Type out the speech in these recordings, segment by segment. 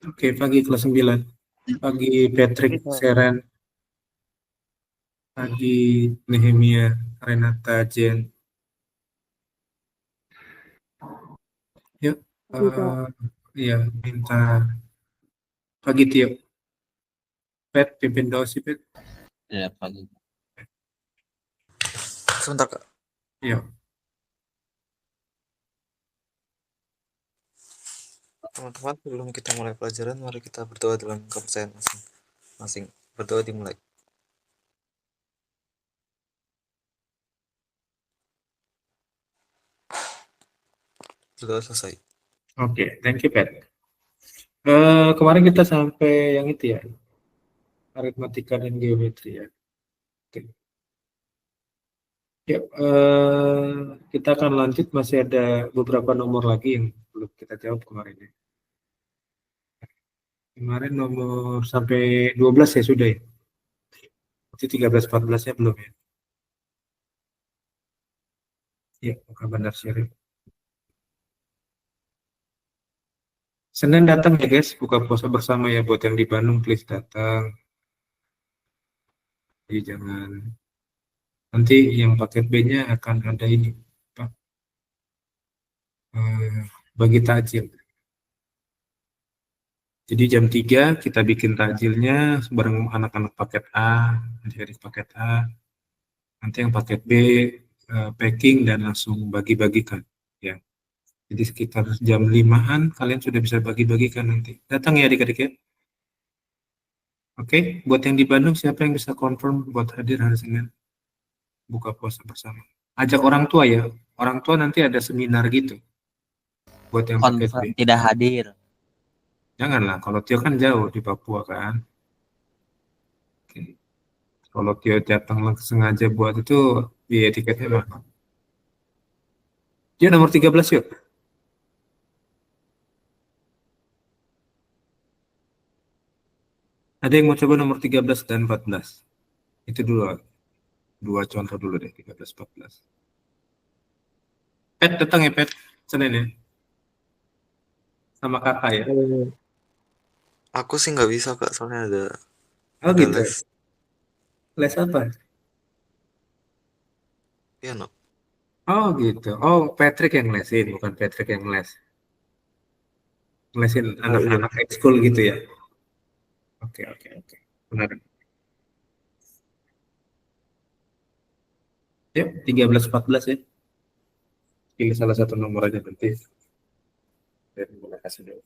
Oke, pagi kelas 9. Pagi Patrick, Pagi saya. Seren, pagi Nehemia, Renata, Jen. Yuk, Pagi, Kak. ya minta pagi Tio. Pet, pimpin doa sih, Pet. Ya, pagi. Sebentar Kak. Yuk, Teman-teman, sebelum kita mulai pelajaran, mari kita berdoa dalam kepercayaan masing-masing. Berdoa dimulai. Berdoa selesai. oke, thank you, Pet. Kemarin kita sampai yang itu ya, aritmatika dan geometri ya. Oke. Yuk, kita akan lanjut, masih ada beberapa nomor lagi yang belum kita jawab kemarin ya. Kemarin nomor sampai 12 ya sudah ya. Itu 13 14-nya belum ya. Ya, bukan benar sharing. Senin datang ya guys, buka puasa bersama ya buat yang di Bandung, please datang. Jadi jangan, nanti yang paket B-nya akan ada ini, apa, eh, bagi takjil. Jadi jam 3 kita bikin takjilnya bareng anak-anak paket A, adik-adik paket A. Nanti yang paket B packing dan langsung bagi-bagikan. Ya. Jadi sekitar jam 5-an kalian sudah bisa bagi-bagikan nanti. Datang ya adik-adik ya. Oke, buat yang di Bandung siapa yang bisa confirm buat hadir hari Senin buka puasa bersama? Ajak orang tua ya. Orang tua nanti ada seminar gitu buat yang paket B. Confirm tidak hadir. Janganlah, kalau Tio kan jauh di Papua kan. Oke. Kalau Tio datang sengaja buat itu biaya tiketnya mahal. Dia nomor 13 yuk. Ada yang mau coba nomor 13 dan 14? Itu dulu. Dua contoh dulu deh, 13, 14. Pet datang ya, Pet. Senin ya. Sama kakak ya. Aku sih nggak bisa Kak, soalnya ada Oh ada gitu. les Les apa? piano. Oh gitu. Oh, Patrick yang lesin, bukan Patrick yang les. Lesin Oh iya. anak-anak ekskul gitu ya. Oke, oke, oke. Benar. Yuk, 13, 14 ya. Pilih salah satu nomor aja nanti. Dan boleh kasih dulu.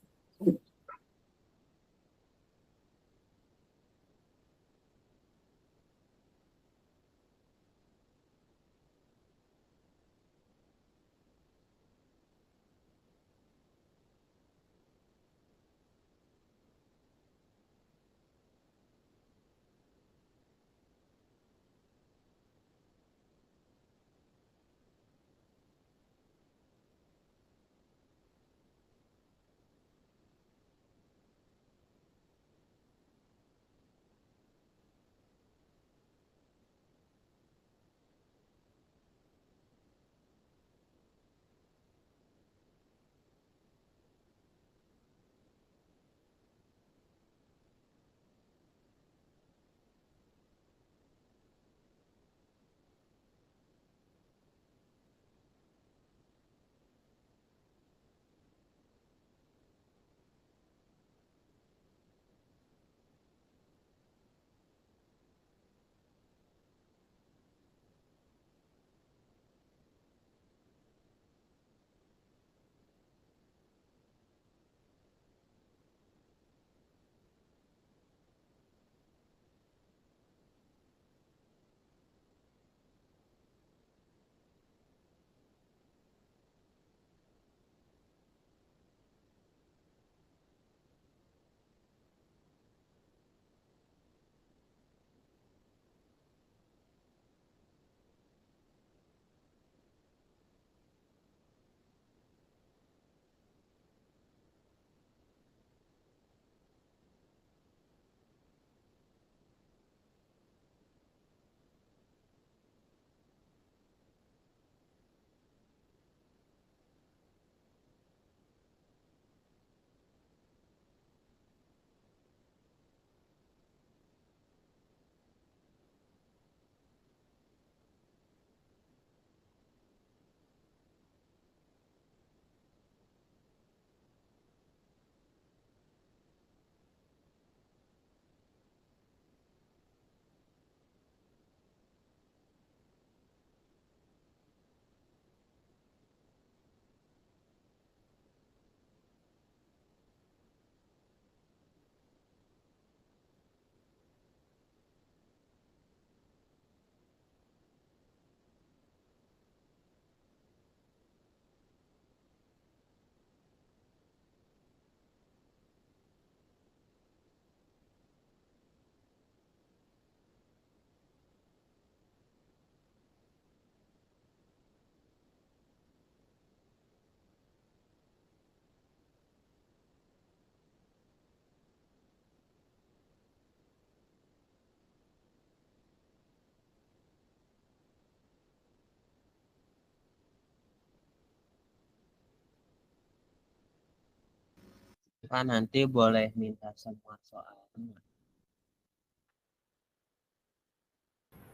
Kan nanti boleh minta semua soalnya.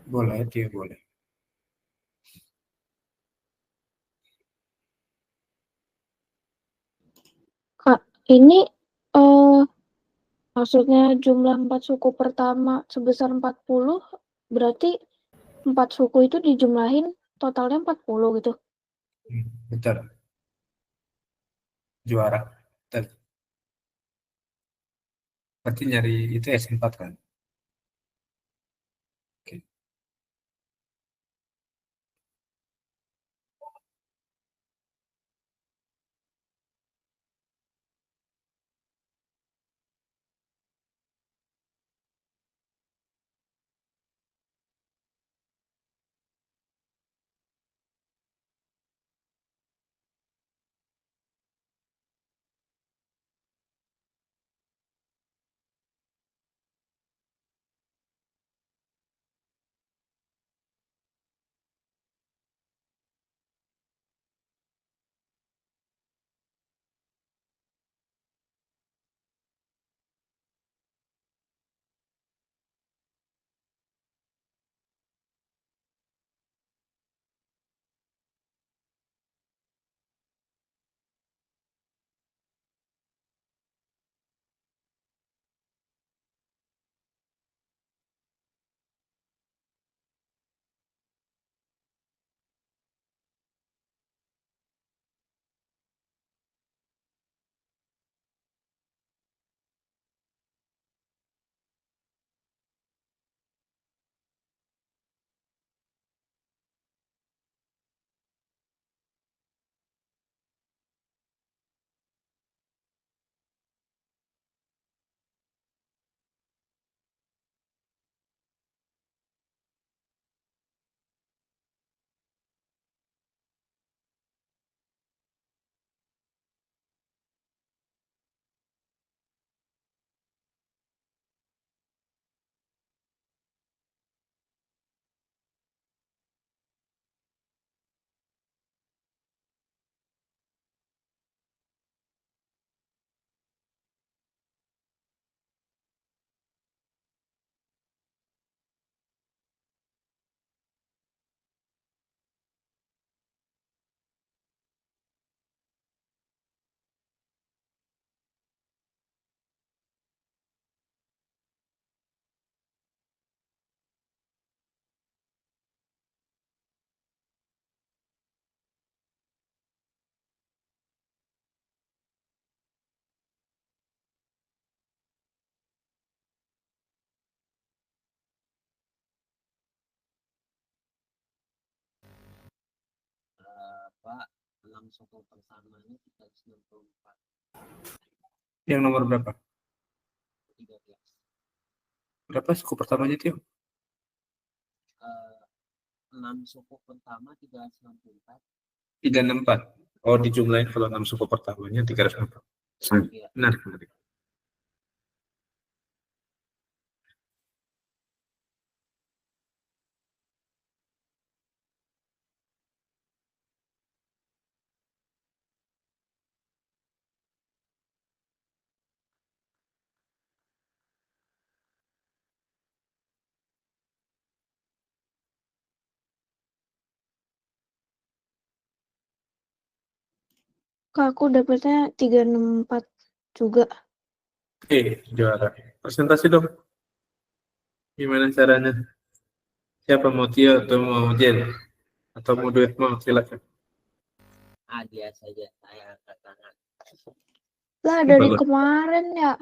Boleh, dia boleh. Kak, ini eh maksudnya jumlah 4 suku pertama sebesar 40, berarti 4 suku itu dijumlahin totalnya 40 gitu. Betul. Juara. Betul. Berarti nyari itu S4 kan? Oke. Pak, 6 suku persamanya 364. Yang nomor berapa? 13. Berapa suku pertamanya, Tio? 6 suku pertama 364. 364. Oh, dijumlahin kalau 6 suku pertamanya 364. Iya. Menarik, menarik. Kak, aku dapetnya 364 juga. Juara. Presentasi dong. Gimana caranya? Siapa mau Tio atau mau Jen? Atau mau duet mau? Silakan. Dia saja saya angkat tangan. Lah dari Bagus. kemarin ya.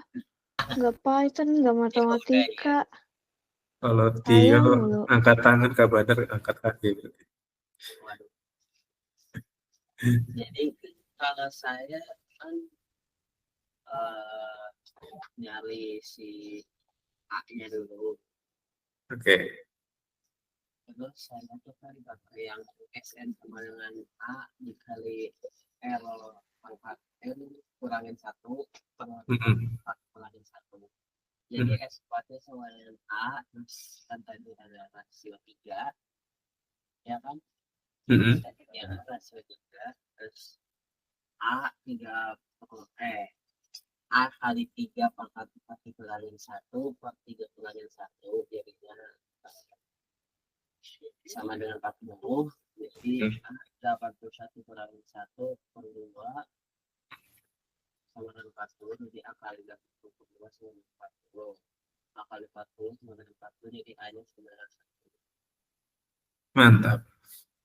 Nggak Python, nggak matematika. Kalau Saya Tio mulu. angkat tangan, Kak Badar angkat kaki. Waduh. Jadi kalau saya kan nyari si A-nya dulu. Oke. Terus saya tuh kan pakai yang SN sama dengan A dikali L pangkat N kurangin 1 per Mm-mm. kurangin 1. Jadi Mm-mm. S4-nya sama dengan A, terus kan tadi ada rasio 3, ya kan? Mm-mm. Ya, rasio 3, terus A 30, A kali 3 pangkat 4 dikurangin 1 per 3 kurangin 1 jadinya sama dengan 40. Jadi 81 kurangin 1 per 2 sama dengan 40. Jadi A kali 80 per 2 sama dengan 40. A kali 40 sama dengan 40. Jadi A nya sama dengan 1. Mantap.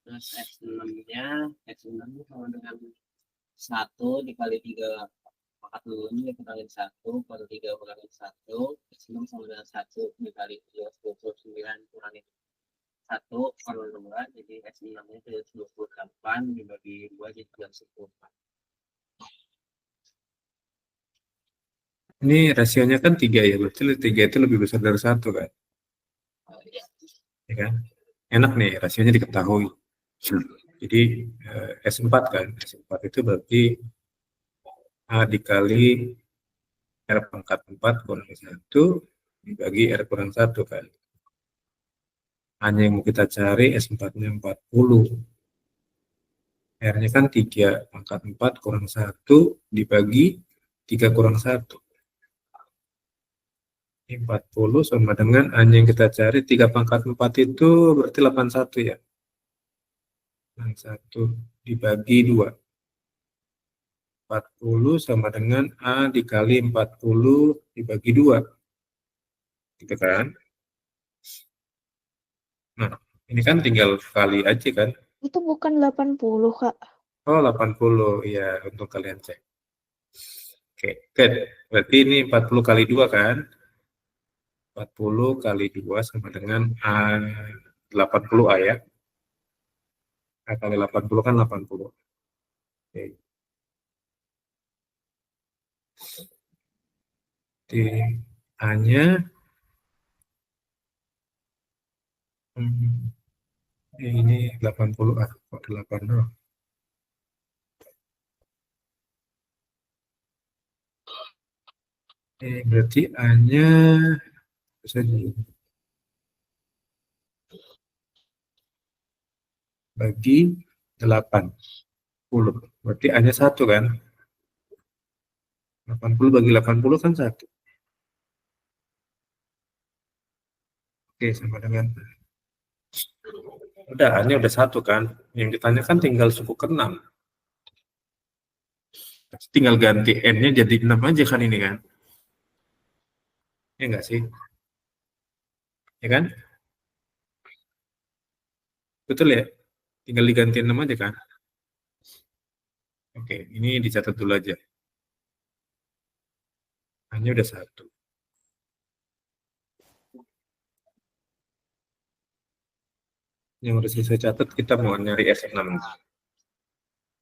Terus X6 sama dengan 1 dikali 3 pangkat 6 dikurangin 1 per 3 kurangin 1. X6 sama dengan 1 dikali 29 kurangin 1 per 2. Jadi X6 nya itu 28 dibagi 2 jadi 10. Ini rasionya kan 3 ya, berarti 3 itu lebih besar dari 1 kan? Ya. Ya kan? Enak nih, rasionya diketahui. Jadi S4 kan, S4 itu berarti A dikali R pangkat 4 kurang 1 dibagi R kurang 1 kan. Hanya yang mau kita cari S4-nya 40. R-nya kan 3 pangkat 4 kurang 1 dibagi 3 kurang 1. 40 sama dengan A yang kita cari 3 pangkat 4 itu berarti 81 ya. 81 dibagi 2. 40 sama dengan A dikali 40 dibagi 2. Gitu kan? Nah, ini kan tinggal kali aja kan. Itu bukan 80, Kak. Oh, 80. Ya, untuk kalian cek. Oke, good. Berarti ini 40 kali 2 kan? 40 kali 2 sama dengan A 80 A ya. A kali 80 kan 80. Oke. Di A-nya ini 80 A, kok 80. Berarti A-nya bisa bagi 80. Berarti A-nya 1 kan? 80 bagi 80 kan 1. Oke, sama dengan udah, A-nya udah 1 kan? Yang ditanyakan tinggal suku ke-6. Tinggal ganti N-nya jadi 6 aja kan ini kan? Ya enggak sih? Ya kan? Betul ya? Tinggal diganti 6 aja kan? Oke, ini dicatat dulu aja. A-nya udah 1. Yang harus saya catat, kita mau nyari S6.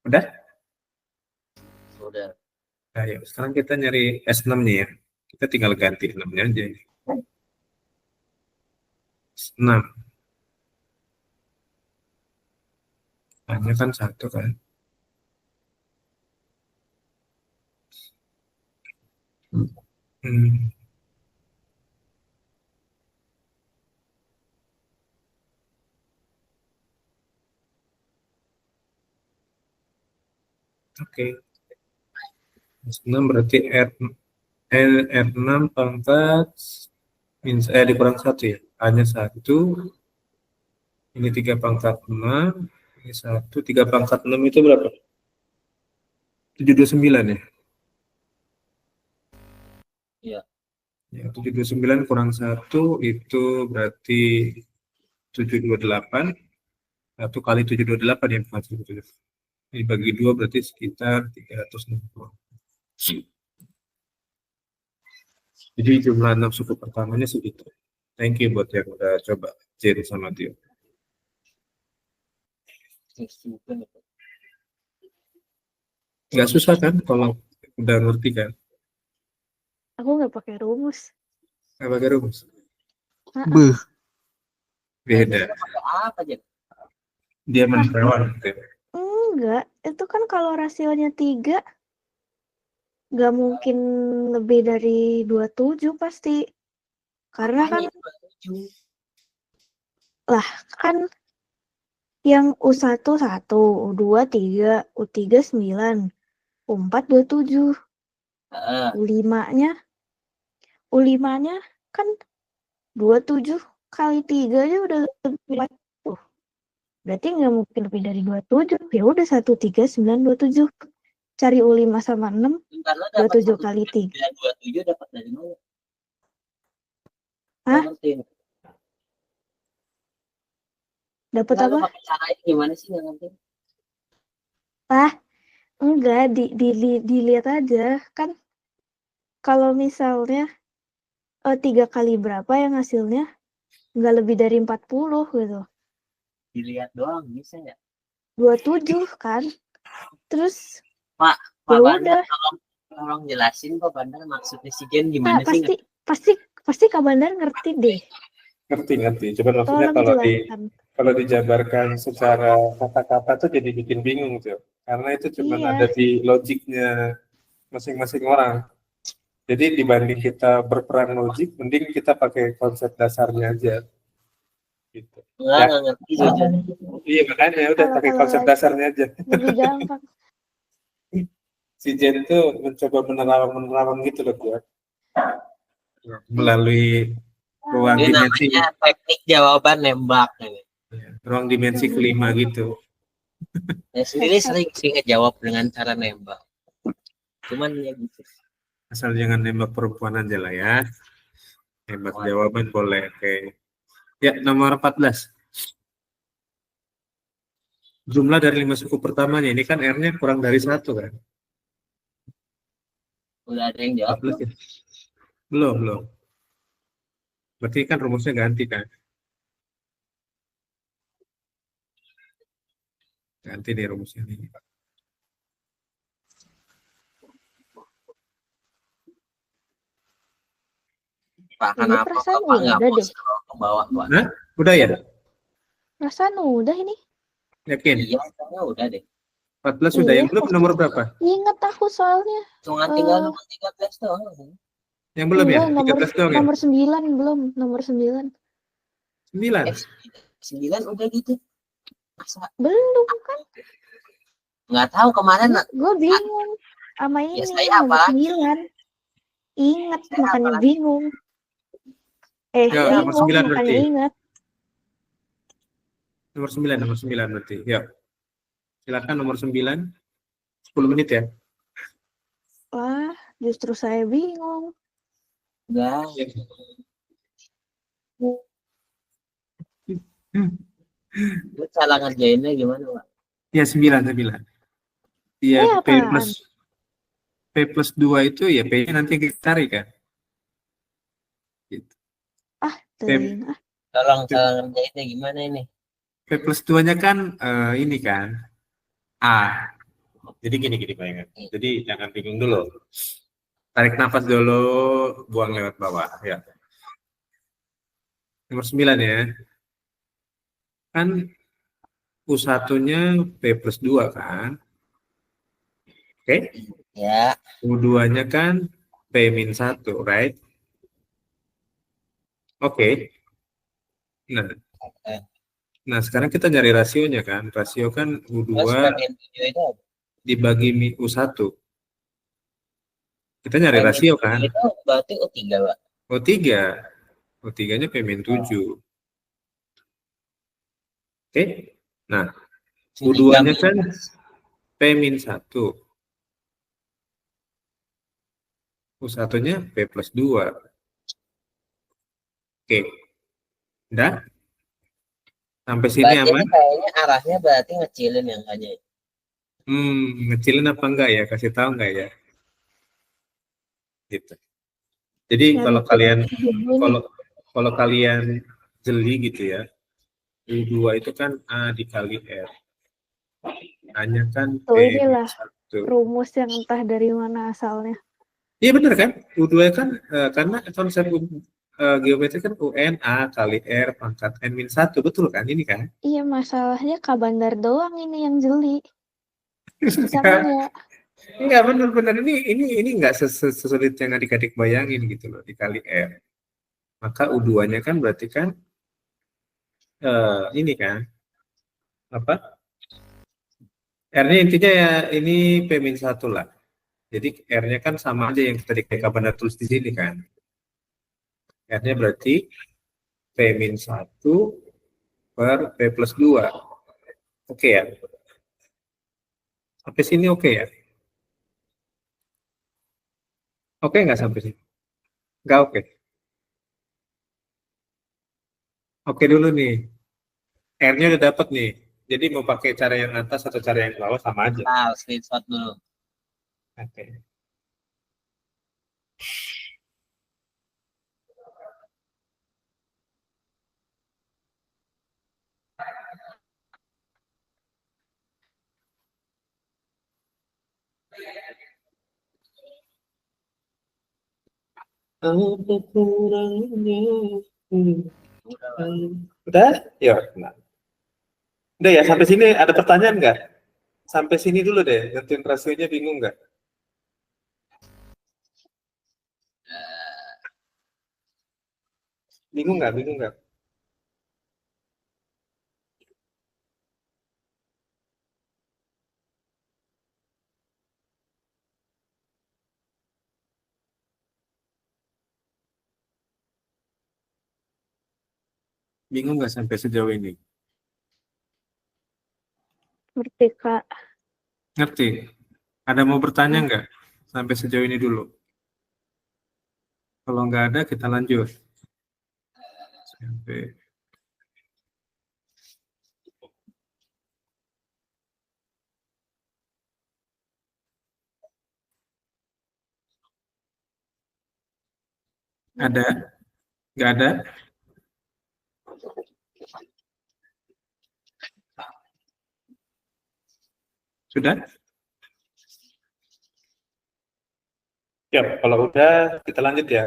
Udah? Udah. Nah, ya, sekarang kita nyari S6-nya ya. Kita tinggal ganti 6-nya aja. 6. A-nya kan 1 kan? Oke. S6 berarti R6 pangkat dikurang 1 ya. A-nya 1. Ini 3 pangkat 6. Ini 1. 3 pangkat 6 itu berapa? 729 ya? Iya. Ya, 729 kurang 1 itu berarti 728. 1 kali 728 ya. Ini bagi 2 berarti sekitar 360. Jadi jumlah 6 suku pertamanya segitu. Thank you buat yang udah coba Jerry sama Tio. Nggak susah kan kalau udah ngerti kan? Aku nggak pakai rumus. Nggak pakai rumus? Heeh. Beda. Apa aja? Dia menerawan gitu. Enggak, itu kan kalau rasionya 3, nggak mungkin lebih dari 27 pasti. Karena kan, kan yang U1 1, U2 3, U3 9, U4 27. Heeh. U5-nya U5-nya kan 27 kali 3 aja udah lebih dari 40. Berarti nggak mungkin lebih dari 27. Ya udah 13927. Cari U5 sama 6, Bentar, lo dapat 27 kali 3. 1927 dapat dari mana? Hah? Gak ngerti. Dapat Enggak, lo apa? pakai caranya gimana sih, gak ngerti. Enggak, dilihat aja. Kan kalau misalnya 3 kali berapa yang hasilnya nggak lebih dari 40 gitu. Dilihat doang bisa ya. 27 kan. Terus Pak ya Bandar, udah. tolong jelasin Pak Bandar maksudnya si Jen gimana sih? Pasti Kak Bandar ngerti deh. Ngerti. Coba maksudnya Tolong jelaskan. kalau dijabarkan secara kata-kata tuh jadi bikin bingung tuh. Karena itu cuma Iya. ada di logiknya masing-masing orang. Jadi dibanding kita berperan logik, mending kita pakai konsep dasarnya aja. Gitu. Enggak, Ya, nggak ngerti jujur. iya makanya udah pakai Kalau konsep dasarnya aja. lebih gampang. Si Jen tuh mencoba menerawang gitu loh ya. Melalui ruang Ini dimensi, namanya teknik jawaban nembak. Ini. ruang dimensi kelima gitu. Saya sendiri sering sih ngejawab dengan cara nembak. Cuman ya gitu. Asal jangan nembak perempuan aja lah ya. Nembak jawaban boleh. Oke. Ya, nomor 14. Jumlah dari 5 suku pertamanya. Ini kan R-nya kurang dari 1 kan? Udah ada yang jawab 14 ya? Belum. Berarti kan rumusnya ganti kan? Ganti deh rumusnya nih. Pak, Ini kenapa perasaan Bapak nggak udah mau deh. scroll ke bawah, Pak? Hah? Udah ya? Perasaan udah ini. Yakin? Iya, kayaknya udah deh. 14 sudah. Yang belum nomor berapa? Ingat aku soalnya. Cuma tinggal nomor 13 doang. Yang belum ya? Enggak, 13 doang ya? nomor 9 belum. Nomor 9. 9. 9 udah gitu. Masa Belum kan? nggak tahu kemarin Gue bingung sama Ya, ini saya nomor apa? 9. Ingat Saya makanya apa? bingung. Ya, nomor Bingung 9 makanya berarti. ingat. Nomor 9 berarti. Ya. Silakan nomor 9. 10 menit ya. Wah, justru saya bingung. enggak. Ya. Lu cara ngerjainnya gimana, Pak? Ya, 9. Iya, P apaan? plus 2 itu ya P-nya nanti kita cari kan. Gitu. Teling. Tolong cara ngerjainnya gimana ini? P plus 2-nya kan ini kan A. Jadi gini bayangan. Jadi jangan bingung dulu. Tarik nafas dulu, buang lewat bawah. Ya. Nomor 9 ya. Kan U1-nya P plus 2 kan. Oke. Ya, U2-nya kan P min 1, right? Oke. Nah, sekarang kita nyari rasionya kan. Rasio kan U2 terus bagian 7 itu apa? dibagi U1. Kita nyari rasio kan. Itu berarti U3, Pak. O3. O3-nya P min 7. Oke. Nah, U2-nya kan P min 1. U1-nya P plus 2. Oke. Udah? Sampai sini Berarti aman? ini kayaknya arahnya berarti ngecilin yang kayaknya. Ngecilin apa enggak ya? Kasih tahu enggak ya? Gitu. Jadi kalau kalian jeli gitu ya, U2 itu kan A dikali R. A-nya kan P inilah min 1. rumus yang entah dari mana asalnya. Iya benar kan? U2 kan karena konsep geometri kan UN A kali R pangkat N min 1. Betul kan ini kan? Iya, masalahnya Kak Bandar doang ini yang jeli. Bisa enggak? Enggak benar-benar ini enggak sesulit yang adik-adik bayangin gitu loh dikali R. Maka U2-nya kan berarti kan ini kan apa? R-nya intinya ya ini P min 1 lah. Jadi R-nya kan sama aja yang tadi kayak Kabandar tulis di sini kan. R-nya berarti P-1 per P plus 2. Oke ya? Sampai sini oke ya? Oke nggak sampai sini? Nggak oke. Oke dulu nih. R-nya udah dapat nih. Jadi mau pakai cara yang atas atau cara yang bawah sama aja. Nah, screenshot dulu. Oke. Apa kurangnya? Udah? Ya, nah. Udah ya, sampai sini ada pertanyaan nggak? Sampai sini dulu deh, nentuin rasionya bingung nggak? Bingung nggak? Bingung nggak? Bingung nggak sampai sejauh ini? Ngerti, Kak. Ngerti? Ada mau bertanya nggak? Sampai sejauh ini dulu. Kalau nggak ada, kita lanjut. Sampai ada? Nggak ada? Sudah? Ya, kalau udah kita lanjut ya.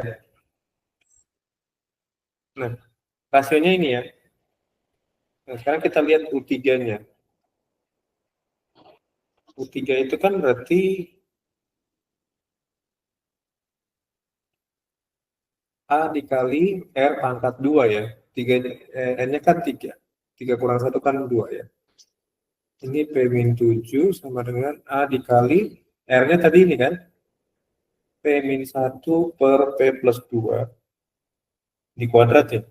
Nah, rasionya ini ya. Nah, sekarang kita lihat U3-nya. U3 itu kan berarti A dikali R pangkat 2 ya. N-nya kan 3. 3 kurang 1 kan 2 ya. Ini P-7 sama dengan A dikali R-nya tadi ini kan. P-1 per P plus 2 di kuadrat ya.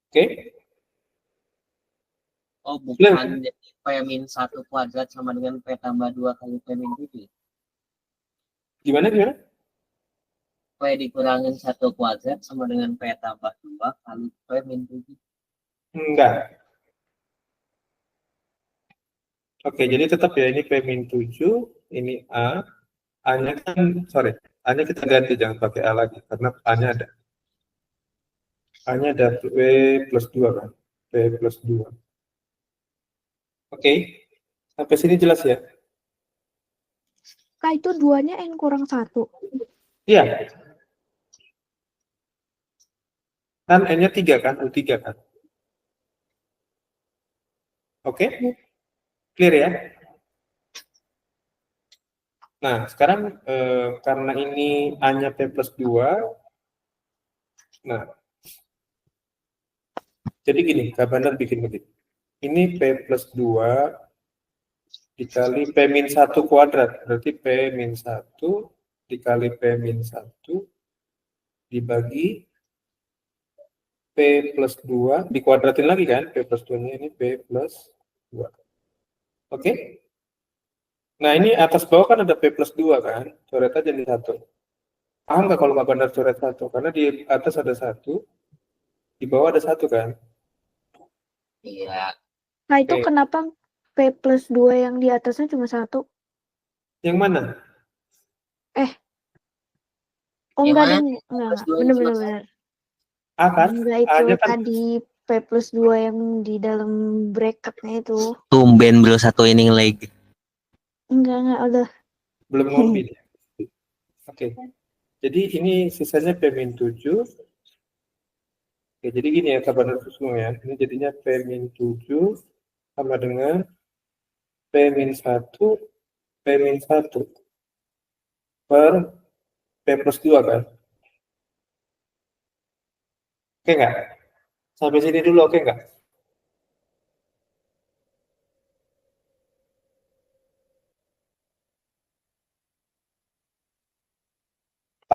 Oke? Oh, bukan. Jadi P-1 kuadrat sama dengan P tambah 2 kali P-7. Gimana? P dikurangin 1 kuadrat sama dengan P tambah 2 kali P-7. Enggak. Oke, jadi tetap ya, ini P-7, ini A. A-nya kan, sorry, A-nya kita ganti, jangan pakai A lagi, karena A-nya ada. A-nya ada P plus 2 kan, P plus 2. Oke, sampai sini jelas ya? Kak, itu 2-nya N kurang 1. Iya. Kan N-nya 3 kan, U3 kan. Oke? Clear ya? Nah, sekarang karena ini A-nya P plus 2, nah, jadi gini, Kak Bandar bikin begini. Ini P plus 2 dikali P-1 kuadrat, berarti P-1 dikali P-1 dibagi P plus 2, dikuadratin lagi kan, P plus 2-nya ini P plus 2. Oke? Nah, ini atas bawah kan ada P plus 2 kan, coret aja di 1. Paham nggak kalau Kak Bandar coret 1? Karena di atas ada 1, di bawah ada 1 kan? Iya. Nah, itu Oke. kenapa P plus 2 yang di atasnya cuma 1? Yang mana? Oh, Yang enggak, mana? ding. Enggak. Plus 2 Bener-bener. A kan? Enggak, itu A-nya kan tadi P plus 2 yang di dalam bracketnya itu. Tumben bro satu inning lagi. Enggak, udah. belum ngopi. Oke. Jadi ini sisanya P-7. Oke, jadi gini ya Kak Bandar semua ya. Ini jadinya P-7 sama dengan P-1 P-1 per P plus 2 kan? Oke nggak? Sampai sini dulu oke nggak?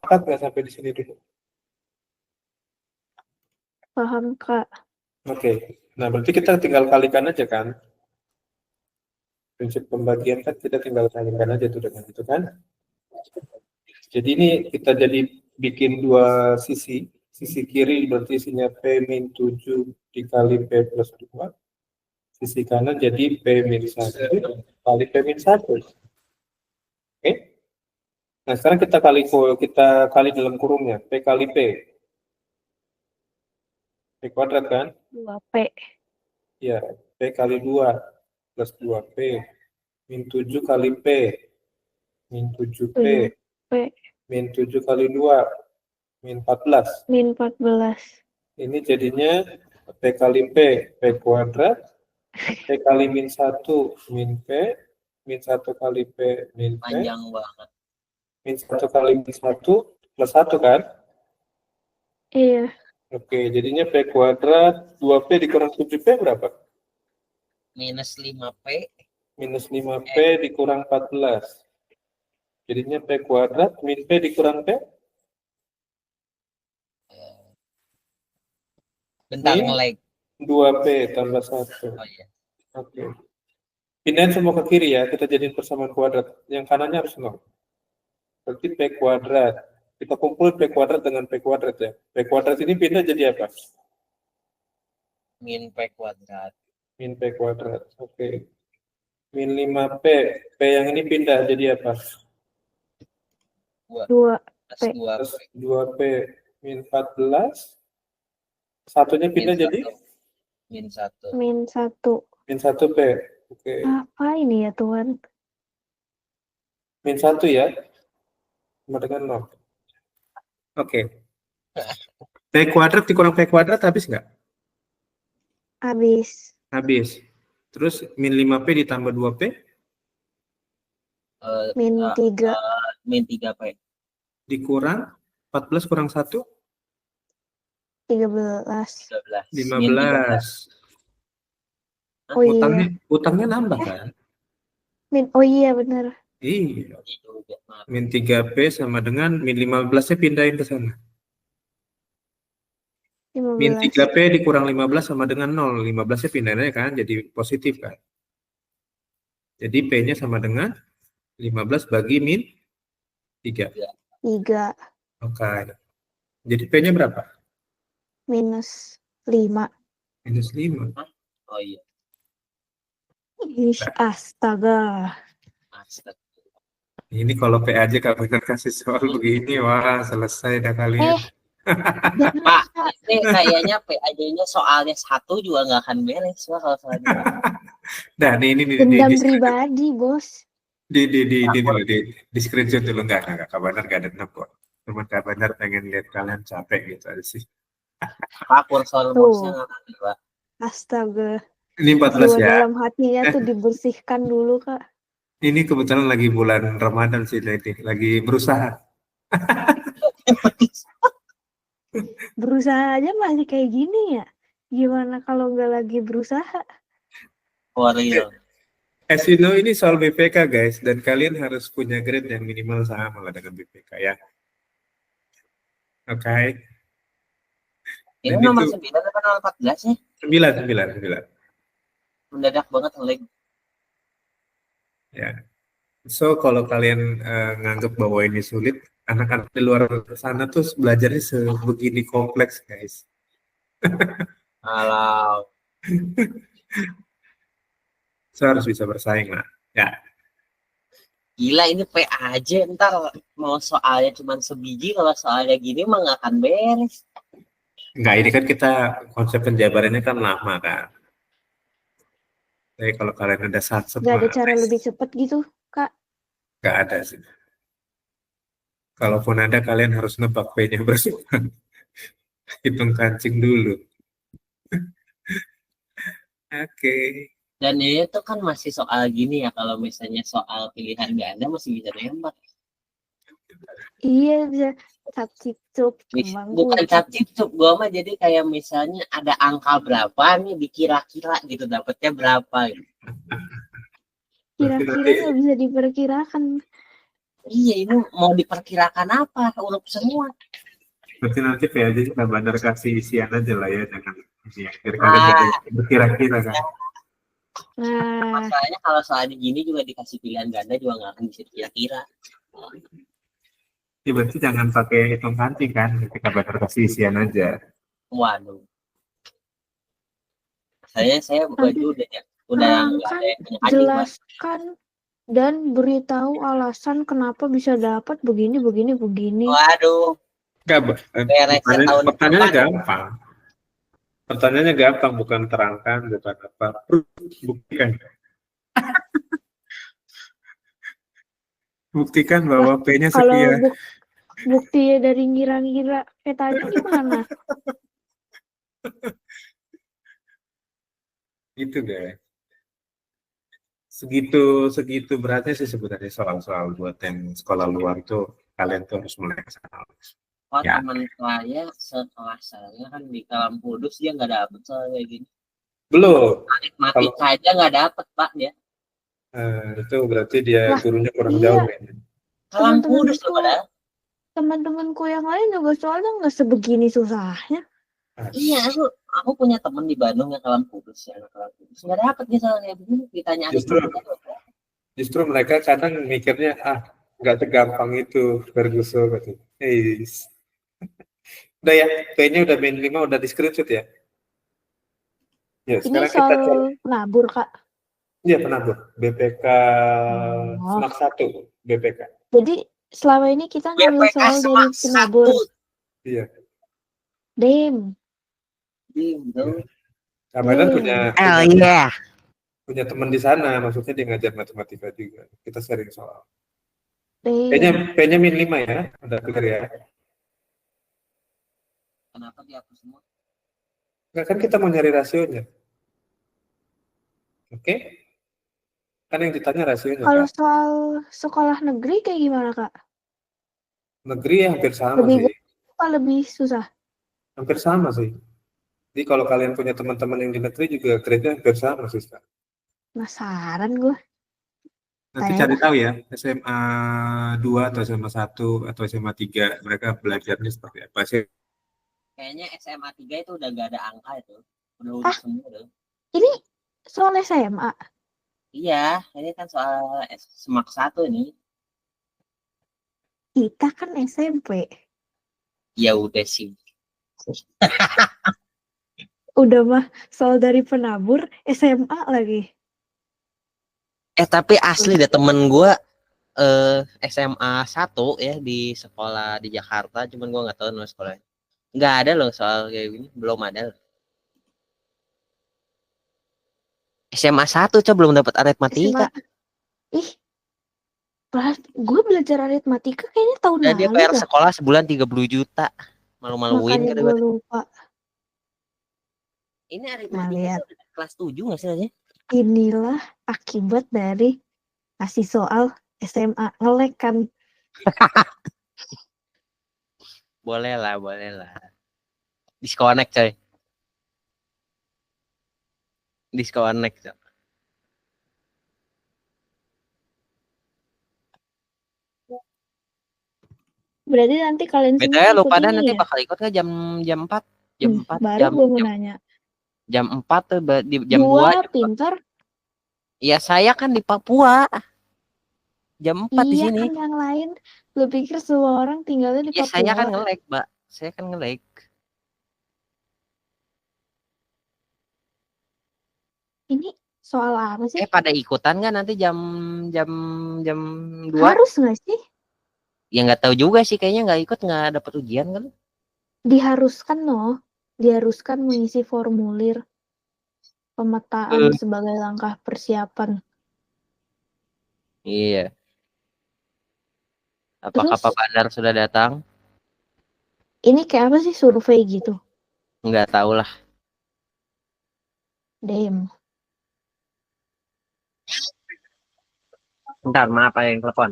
Sepakat nggak sampai di sini dulu? Paham, Kak. Oke. Nah, berarti kita tinggal kalikan aja kan? Prinsip pembagian kan kita tinggal kalikan aja tuh dengan itu kan? Jadi ini kita jadi bikin dua sisi. Sisi kiri berarti isinya P min 7 dikali P plus 2. Sisi kanan jadi P min 1 kali P min 1. Oke? Nah, sekarang kita kali dalam kurungnya. P kali P. P kuadrat kan? 2P. Ya, P kali 2 plus 2P. Min 7 kali P. Min 7P. 7P. Min 7 kali 2. Min 14. Min 14. Ini jadinya P kali P. P kuadrat. P kali min 1 min P. Min 1 kali P min P. Panjang banget. Min 1 kali min 1 plus 1 kan? Iya. Oke, jadinya P kuadrat 2P dikurang 7P berapa? Minus 5P. Minus 5P dikurang 14. Jadinya P kuadrat min P dikurang P? Bentar Min nge-lag. 2P tambah 1. Oh iya. Oke. Pindahin semua ke kiri ya, kita jadiin persamaan kuadrat. Yang kanannya harus 0. Berarti P kuadrat. Kita kumpul P kuadrat dengan P kuadrat ya. P kuadrat ini pindah jadi apa? Min P kuadrat. Min P kuadrat. Oke. Min 5P. P yang ini pindah jadi apa? 2. Plus 2P. Plus 2P. Min 14. Satunya pindah jadi? Min 1. Min 1. Min 1P. Oke. Apa ini ya, Tuan? Min 1 ya. Sama dengan 0. Oke. P kuadrat dikurang P kuadrat habis nggak? Habis. Habis. Terus min 5P ditambah 2P? Min 3. Min 3P. Dikurang 14 kurang 1? 13. 13. 15. Oh iya. Utangnya nambah kan? Oh iya, benar. Iya. Min 3P sama dengan min 15-nya pindahin ke sana. 15. Min 3P dikurang 15 sama dengan 0. 15-nya pindahin aja kan, jadi positif kan. Jadi P-nya sama dengan 15 bagi min 3. 3. Oke. Jadi P-nya berapa? Minus 5. Minus 5. Oh iya. Astaga. Astaga. Ini kalau P aja Kak bener kasih soal begini, wah selesai dah kalian. Pak, ini kayaknya P aja-nya soalnya 1 juga nggak akan beres Pak kalau soalnya. Nah, ini Dendam pribadi, Bos. di screenshot dulu enggak Kak Bandar enggak ada dendam kok. Cuma Kak Bandar pengen lihat kalian capek gitu aja sih. Pak kursor bosnya nggak ada Pak. Astaga. Ini 14 ya. Dalam hatinya tuh dibersihkan dulu, Kak. Ini kebetulan lagi bulan Ramadan sih, lagi berusaha. Berusaha aja masih kayak gini ya. Gimana kalau nggak lagi berusaha? For real. As you know, ini soal BPK guys, dan kalian harus punya grade yang minimal sama lah dengan BPK ya. Oke. Ini nomor 9 atau nomor 14 ya? 9. Mendadak banget nge-lag. Ya. So kalau kalian nganggap bahwa ini sulit, anak-anak di luar sana tuh belajarnya sebegini kompleks guys. Alah. So harus bisa bersaing lah. Ya. Gila ini P aja ntar mau soalnya cuma sebiji, kalau soalnya gini mah nggak akan beres. Enggak, ini kan kita konsep penjabarannya kan lama kan. Jadi kalau kalian ada satset, Nggak ada cara lebih cepat gitu, Kak? Nggak ada sih. Kalaupun ada, kalian harus nebak P-nya berapa. Hitung kancing dulu. Oke. Dan ini tuh kan masih soal gini ya, kalau misalnya soal pilihan ganda masih bisa nembak. Iya, bisa cap-cip-cup. Bukan cap-cip-cup, gue mah jadi kayak misalnya ada angka berapa nih dikira-kira gitu, dapetnya berapa gitu. Kira-kira nggak bisa diperkirakan. Iya, ini mau diperkirakan apa? Huruf semua. Berarti nanti PAJ kita bandar kasih isian aja lah ya, jangan isian. Biar kalian jadi berkira-kira kan. Nah, Masalahnya kalau soalnya gini juga dikasih pilihan ganda juga nggak akan bisa kira-kira. Ya berarti jangan pakai hitung kancing kan, kita bandar kasih isian aja. Waduh, saya baju nanti udah nggak ada terangkan, yang punya kancing, Pak. jelaskan, dan beritahu alasan kenapa bisa dapat begini, begini, begini. Waduh, Enggak, beresnya tahun pertanyaannya depan. gampang. Pertanyaannya gampang, bukan terangkan, bukan apa. Buktikan. Buktikan bahwa P-nya Kalau sekian. bukti dari ngira-ngira petanya gimana? Gitu deh. Segitu beratnya sih sebenarnya soal-soal buat yang sekolah luar tuh, kalian tuh harus mulai ke sana. Oh, Ya. teman saya sekelas saya kan di Kalam Kudus dia nggak dapet soal kayak gini. Belum. Matematika aja nggak dapet, Pak, dia. Itu berarti dia Lah, gurunya kurang iya. jauh ya. Kalam Kudus tuh padahal. Teman-temanku yang lain juga soalnya nggak sebegini susahnya. Iya, aku punya teman di Bandung yang Kalam Kudus ya, Kalam Kudus nggak dapet dia soal kayak begini. Ditanya Justru mereka kadang mikirnya nggak segampang itu Ferguson gitu. Udah ya, kayaknya udah main 5 udah di screenshot ya. Ya, Ini sekarang soal kita cek. penabur, Kak. Iya, penabur. BPK Semak 1, BPK. Jadi selama ini kita ngambil BPK soal dari Semak penabur. 1. Iya. Dem. Ramadan punya punya teman di sana, maksudnya dia ngajar matematika juga. Kita sharing soal. Kayaknya min 5 ya, udah clear ya. Kenapa dihapus semua? Nggak, kan kita mau nyari rasionya. Oke? Kan yang ditanya rasionya. Kalau kan? soal sekolah negeri kayak gimana, Kak? Negeri ya hampir sama Lebih sih. apa lebih susah? Hampir sama sih. Jadi kalau kalian punya teman-teman yang di negeri juga grade-nya hampir sama sih. Penasaran gue. Nanti cari tahu ya, SMA 2 atau SMA 1 atau SMA 3, mereka belajarnya seperti apa sih? Kayaknya SMA 3 itu udah gak ada angka itu. Udah lulus semua tuh. Ini soal SMA? Iya, ini kan soal Semak 1 ini. Kita kan SMP. Ya udah sih. Udah mah soal dari penabur SMA lagi. Tapi asli deh temen gue SMA 1 ya di sekolah di Jakarta, cuman gue nggak tahu nama sekolahnya. Nggak ada loh soal kayak gini, belum ada. SMA 1 coba belum dapat aritmatika. Gue belajar aritmatika kayaknya tahun lalu. Dia bayar sekolah sebulan 30 juta. Malu-maluin kan gue lupa. Ini aritmatika kelas 7 nggak sih aja? Inilah akibat dari kasih soal SMA ngelek kan. Boleh lah. Disconnect coy. Berarti nanti kalian semua Betul, lu pada ini nanti ya? bakal ikut nggak jam 4? Jam 4 baru gue mau nanya. Jam 4 tuh di jam 2 pintar. Ya saya kan di Papua. Jam 4 di sini. Iya kan yang lain. Lu pikir semua orang tinggalnya di Papua? Saya kan nge-lag, Mbak. Saya kan nge-lag. Ini soal apa sih? Pada ikutan nggak nanti jam 2? Harus nggak sih? Ya nggak tahu juga sih, kayaknya nggak ikut nggak dapat ujian kan? Diharuskan diharuskan mengisi formulir pemetaan sebagai langkah persiapan. Iya. Apakah Pak Bandar sudah datang? Ini kayak apa sih, survei gitu? Nggak tahu lah. Dem. Bentar, maaf yang telepon.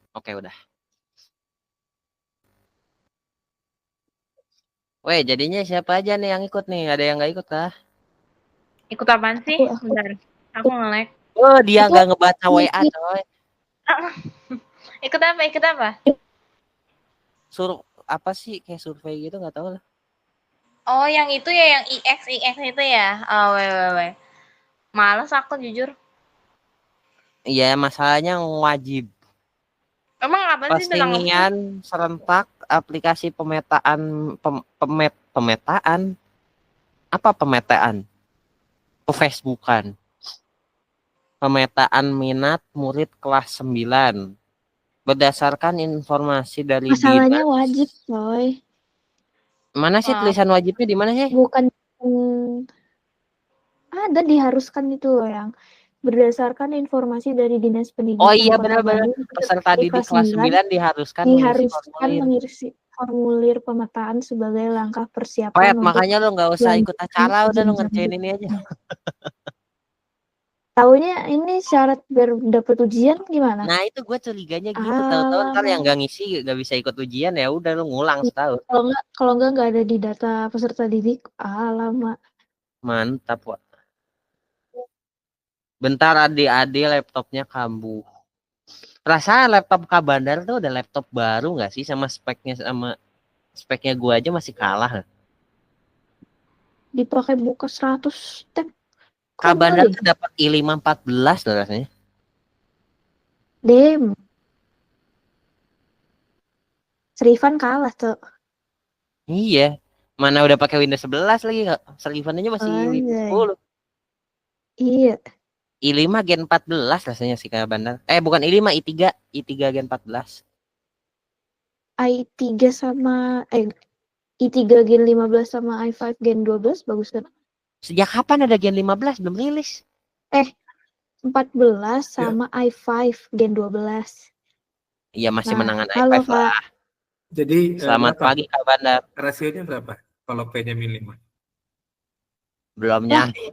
Oke, udah. Weh, jadinya siapa aja nih yang ikut nih? Ada yang nggak ikut kah? Ikut apaan sih? Aku Bentar. Aku nge-lag. Oh, dia Ikut. nggak ngebaca WA, Ikut. coy. Ikut apa? Ikut apa? Apa sih kayak survei gitu nggak tahu lah. Oh, yang itu ya, yang IX itu ya? Oh, weh. Males aku jujur. Iya, masalahnya wajib. Emang apa sih tentang apa? Postingan serentak aplikasi pemetaan pemetaan apa pemetaan? Facebookan. Pemetaan minat murid kelas 9 berdasarkan informasi dari Masalahnya dinas. wajib, coy. Mana sih tulisan wajibnya di mana sih? Bukan ada diharuskan itu loh yang berdasarkan informasi dari Dinas Pendidikan Oh iya Kota benar-benar Bandung, peserta didik kelas 9 diharuskan mengisi formulir pemetaan sebagai langkah persiapan Pet, untuk makanya lo nggak usah ikut acara, udah lo jenjang ngerjain ini aja. Taunya ini syarat biar dapat ujian gimana? Nah itu gue curiganya gitu, tahu-tahu ntar yang nggak ngisi nggak bisa ikut ujian ya udah lo ngulang setahun. Kalau nggak ada di data peserta didik, lama. Mantap Wak. Bentar adik-adik laptopnya kambuh. Perasaan laptop Kak Bandar tuh udah laptop baru nggak sih sama speknya gue aja masih kalah. Dipakai buka 100 tab. Kak Bandar tuh dapat i5 14 loh rasanya. Dem. Serifan kalah tuh. Iya. Mana udah pakai Windows 11 lagi Kak. Serifan aja masih Windows 10. Iya. i5 Gen 14 rasanya sih Kak Bandar. Bukan i5, i3 Gen 14. i3 sama i3 Gen 15 sama i5 Gen 12 bagus kan? Sejak kapan ada Gen 15 belum rilis? 14 sama i5 Gen 12. Iya masih menangan halo, i5 lah. Kak. Jadi Selamat pagi Kak Bandar. Rasionya berapa? Kalau P-nya min 5? Belum nyampe.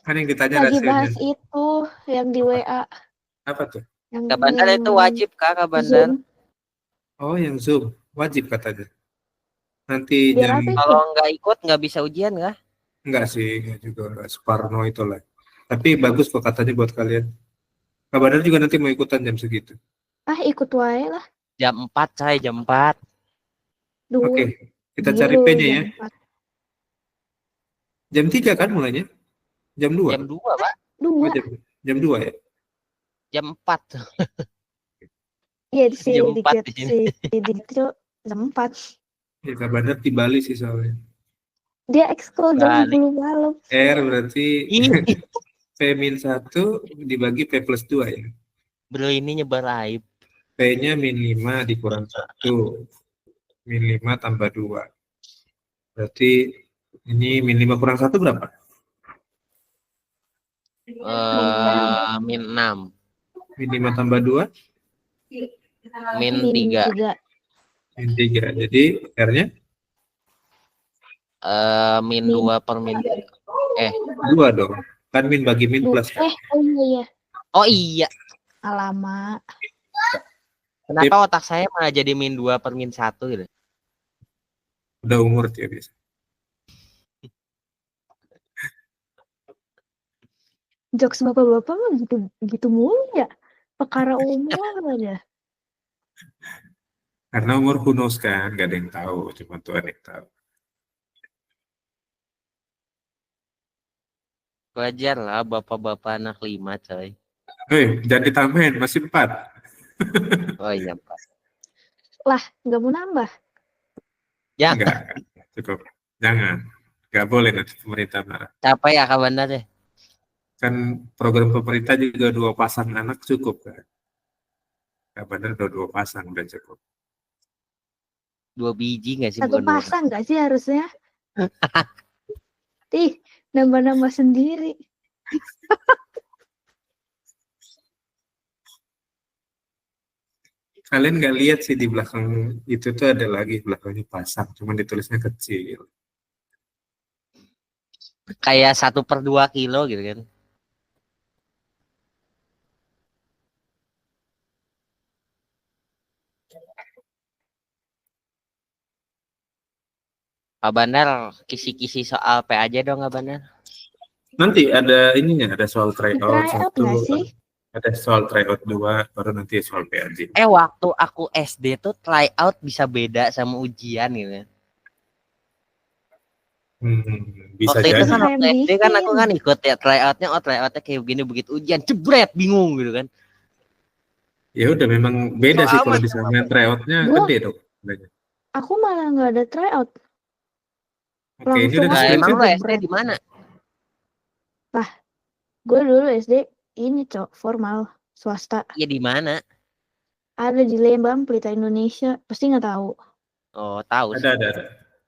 Kan yang ditanya Lagi rasionya. bahas itu yang di WA. Apa tuh? Kak Bandar itu wajib Kak Bandar. Zoom. Oh yang Zoom. Wajib katanya. Nanti Biar apa kalau nggak ikut nggak bisa ujian kah? Enggak sih, enggak juga. Enggak separno itu lah. Tapi bagus kok katanya buat kalian. Kak Bandar juga nanti mau ikutan jam segitu. Ikut wae lah. Jam 4 saya jam 4. Oke, kita cari P-nya ya. 4. Jam 3 kan mulainya? Jam 2? Jam 2 Pak. 2. Jam 2 ya? Jam 4. Iya sih, jam 4 di sini. Itu jam 4. Ya Kak Bandar di Bali sih soalnya. Dia ekskul jam 10 malam. R berarti P-1 dibagi P+2 ya? Bro ini nyebar aib. P-nya min 5 dikurang 1. Min 5 tambah 2. Berarti ini min 5 kurang 1 berapa? Min 6. Min 5 tambah 2? Min 3. Min 3. Jadi R-nya? Min 2 per min 2 dong. Kan min bagi min plus. Iya. Oh iya. Alamak. Kenapa otak saya malah jadi min 2 per min 1 gitu? Udah umur dia biasa. Jokes bapak-bapak mah gitu mulu ya. Perkara umur aja. Karena umur who knows kan, gak ada yang tahu, cuma Tuhan yang tahu. Wajar lah bapak-bapak anak 5 coy. Jangan ditambahin, masih 4. Oh iya Pak. Lah, nggak mau nambah. Ya. Enggak, cukup. Jangan. Nggak boleh nanti pemerintah marah. Capek ya Kak Bandar ya? Kan program pemerintah juga 2 pasang anak cukup kan. Kak Bandar udah 2 pasang udah cukup. 2 biji nggak sih? 1 pasang nggak sih harusnya? Nambah-nambah sendiri. Kalian nggak lihat sih di belakang itu tuh ada lagi belakangnya pasang, cuma ditulisnya kecil. Kayak 1/2 kilo gitu kan? Pak Bandar kisi-kisi soal P aja dong Kak Bandar. Nanti ada ininya, ada soal tryout Tryout 1, nggak sih? ada soal tryout 2, baru nanti soal PAJ. Waktu aku SD tuh tryout bisa beda sama ujian gitu kan. Bisa Waktu itu jadi. kan waktu Kayak SD kan aku bikin. kan ikut ya tryoutnya, tryoutnya kayak begini, begitu ujian jebret bingung gitu kan. Ya udah memang beda sih kalau Amat. misalnya tryoutnya Gua- gede dong. Bedanya. Aku malah nggak ada tryout. Oke, ini Langsung udah Nah, aja emang lu deskripsi. SD jebret. di mana? Gue dulu SD ini formal swasta. Iya di mana? Ada di Lembang, Pelita Indonesia. Pasti nggak tahu. Oh, tahu sih. Ada.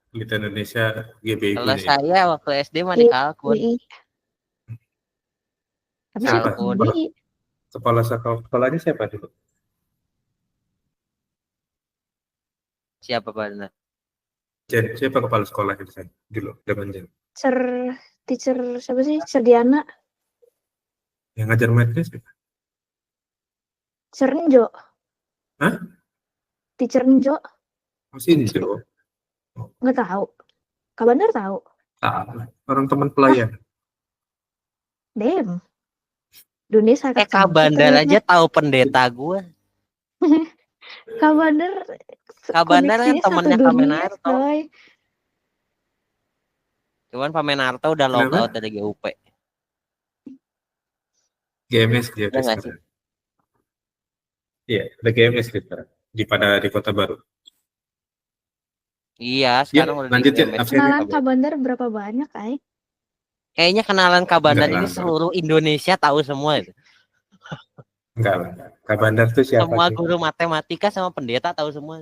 Pelita Indonesia GBI Kalau punya. saya waktu SD mah di Kalkun. GBI. Tapi Siapa? siapa GBI? Kepala sekolahnya siapa dulu? Siapa Pak Bandar? Jen, siapa kepala sekolah di sana dulu? Zaman Jen. Teacher siapa sih? Serdiana. Yang ngajar mathnya siapa? Cernjo. Hah? Teacher Njo. Masih ini Jo. Nggak tahu. Kak Bandar tahu. Orang teman pelayan. Damn. Dunia sangat Kak sempit Bandar ternyata. aja tahu pendeta gue. Kak Bandar. Kak Bandar kan koneksinya temennya satu Kak dunia, Menarto. coy. Cuman Pak Menarto udah Kenapa? logout dari GUP. GMS dia Iya nggak sih? sekarang. Iya, ada GMS sekarang di Kota Baru. Iya, sekarang udah lanjut ya, di GMS. absen. Kenalan Kak Bandar berapa banyak, Ay? Kayaknya kenalan Kak Bandar Enggak ini lah. seluruh Indonesia tahu semua itu. Enggak lah. Kak Bandar tuh siapa Semua sih? guru matematika sama pendeta tahu semua.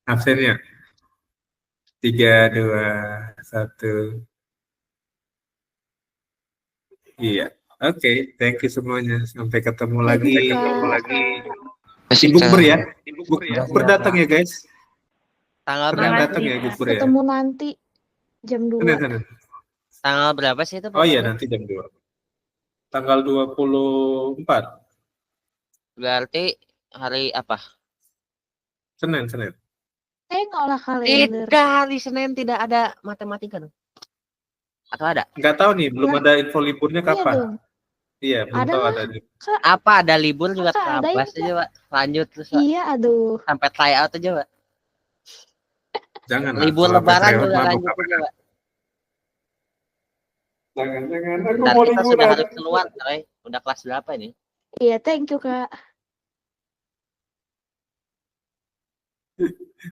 Absennya 3, 2, 1. Iya. Oke, thank you semuanya. Sampai ketemu lagi. Bukber ya. Bukber datang ya guys. Tanggal Pernah berapa? datang ya Bukber ya. Ketemu nanti jam 2. Sana. Tanggal berapa sih itu? Oh iya, nanti jam 2. Tanggal 24. Berarti hari apa? Senin. Ngolah kalender. Tidak, hari Senin tidak ada matematika dong. Atau ada? Enggak tahu nih, belum ada info liburnya Iya kapan. dong. Iya, belum Ada tahu lah. ada. Apa ada libur juga Masa ada terabas info? aja, Pak. Lanjut terus, Pak. Iya, aduh. Sampai tryout aja, Pak. Jangan lah, Libur kalau lebaran tryout juga mabuk lanjut apa? aja, Pak. Jangan. Aku Bentar, mau kita sudah liburan. harus keluar, coy. Udah kelas berapa ini? Iya, thank you, Kak.